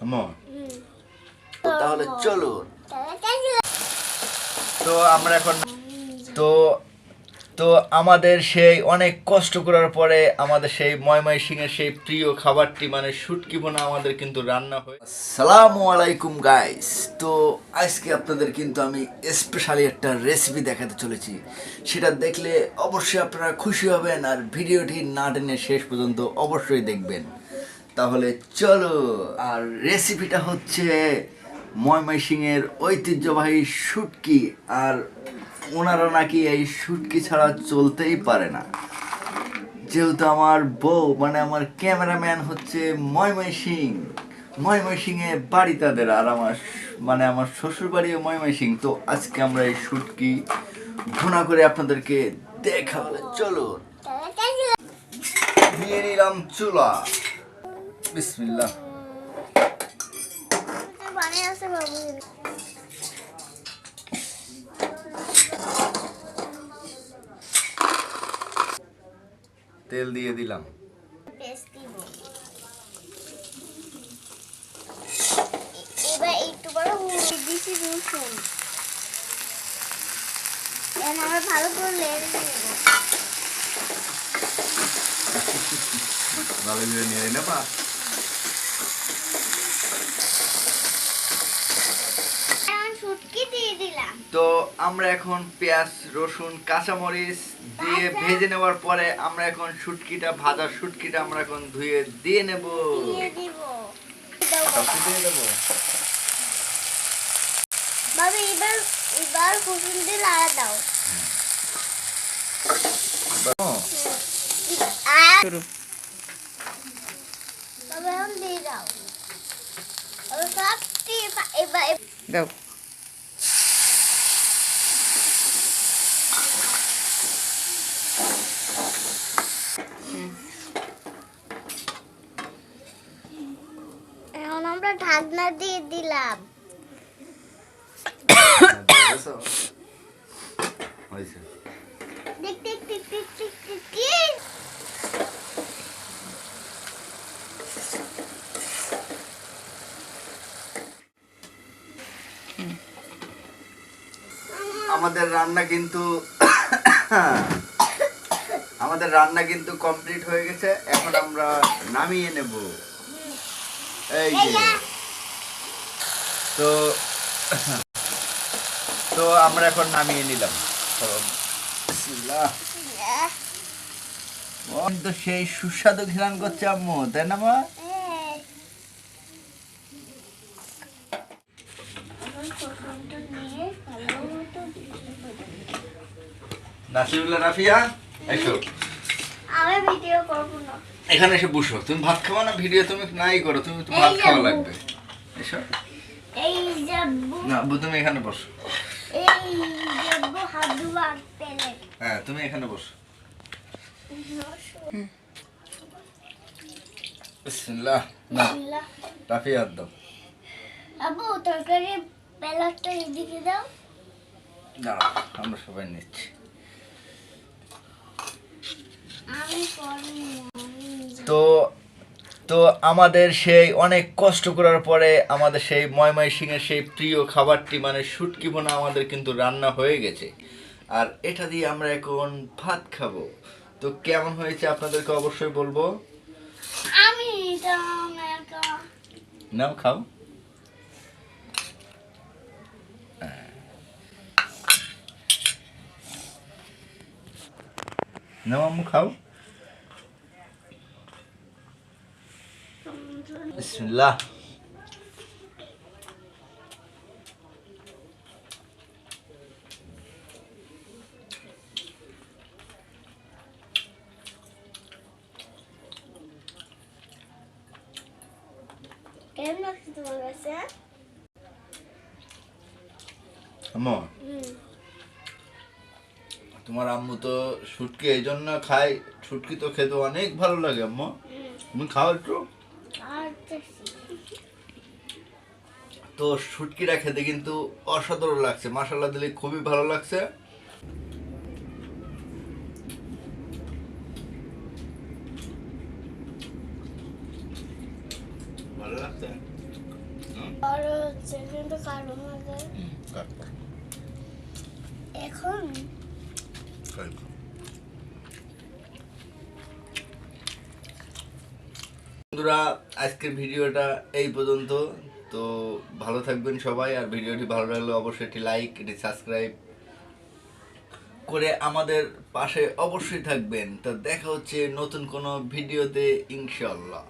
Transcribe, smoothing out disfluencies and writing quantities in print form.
আম্মু তাহলে চলুন। তো আমরা এখন তো তো আমাদের সেই অনেক কষ্ট করার পরে আমাদের সেই ময়মনসিংহের সেই প্রিয় খাবারটি মানে শুটকি ভুনা আমাদের কিন্তু রান্না হয়। আসসালামু আলাইকুম গাইস। তো আজকে আপনাদের কিন্তু আমি স্পেশালি একটা রেসিপি দেখাতে চলেছি, সেটা দেখলে অবশ্যই আপনারা খুশি হবেন, আর ভিডিওটি না টেনে শেষ পর্যন্ত অবশ্যই দেখবেন। তাহলে চলো। আর রেসিপিটা হচ্ছে ময়মনসিংহের ঐতিহ্যবাহী শুটকি, আর ওনারা নাকি এই শুটকি ছাড়া চলতেই পারে না। যেহেতু আমার বউ মানে আমার ক্যামেরাম্যান হচ্ছে ময়মনসিংহে বাড়ি তাদের, আর আমার শ্বশুর বাড়িও ময়মনসিংহ। তো আজকে আমরা এই শুটকি ভুনা করে আপনাদেরকে দেখাবো। চলো, দিয়ে নিলাম চুলা। বিসমিল্লাহ। তেল দিয়ে দিলাম। এবার একটু বড় দিছি রসুন, আমরা ভালো করে লেড়ে নেব। ভালো করে নিয়ে নেবা। শুটকি দিয়ে দিলাম। তো আমরা এখন পেঁয়াজ রসুন কাঁচামরিচ দিয়ে ভেজে নেওয়ার পরে আমরা এখন শুটকিটা ভাজা শুটকিটা আমরা এখন ধুয়ে দিয়ে নেব। দিয়ে দিব। সবকিছু দিয়ে দেবো। বাবা এবার রসুন দিয়ে লাড়া দাও। বাবা এখন দিয়ে দাও। এবার সব এবার দাও। এখন আমরা ঢাকনা দিয়ে দিলাম। Tick tick tick tick tick tick tick. আমাদের রান্না কিন্তু কমপ্লিট হয়ে গেছে। এখন আমরা নামিয়ে নেব। এই যে তো তো আমরা এখন নামিয়ে নিলাম। বিসমিল্লাহ। তো সেই সুস্বাদু ঘ্রাণ করছে আম্মু, তাই না মা? নাসিরুল্লাহ রাফিয়া এসো। আমি ভিডিও করব না। এখানে এসে বসো। তুমি ভাত খাওয়া না, ভিডিও তুমি নাই করো, তুমি তো ভাত খাওয়া লাগবে। এসো। এই যাবো। না তুমি এখানে বসো। এই যাবো হাত ধোয়া পেলে। হ্যাঁ তুমি এখানে বসো। বিসমিল্লাহ। না রাফিয়া হাত দাও। আবু তরকারি পেলাটা এদিকে দাও। দাঁড়াও, আমরা সবাই নিচ্ছি। আমি করি। তো তো আমাদের সেই অনেক কষ্ট করার পরে আমাদের সেই ময়মনসিংহের সেই প্রিয় খাবারটি মানে শুটকি ভুনা আমাদের কিন্তু রান্না হয়ে গেছে, আর এটা দিয়ে আমরা এখন ভাত খাবো। তো কেমন হয়েছে আপনাদেরকে অবশ্যই বলবো। আমি নাও খাও। নাও আম্মু খাও। বিসমিল্লাহ। কেমন লাগছে তোমার কাছে? আম্মু তোমার আম্মু তো শুটকি এই জন্য খায়, শুটকি তো খেতে অনেক ভালো লাগে আম্মু। তুমি খাও একটু। তো শুটকিটা খেতে কিন্তু অসাধারণ লাগছে, মাশাআল্লাহ দিলে খুবই ভালো লাগছে। ভালো লাগছে। বড় হচ্ছে কিন্তু কালো মাঝে এখন বন্ধুরা, আজকের ভিডিওটা এই পর্যন্ত। তো ভালো থাকবেন সবাই, আর ভিডিওটি ভালো লাগলে অবশ্যই একটি লাইক, এটি সাবস্ক্রাইব করে আমাদের পাশে অবশ্যই থাকবেন। তো দেখা হচ্ছে নতুন কোনো ভিডিওতে, ইনশাল্লাহ।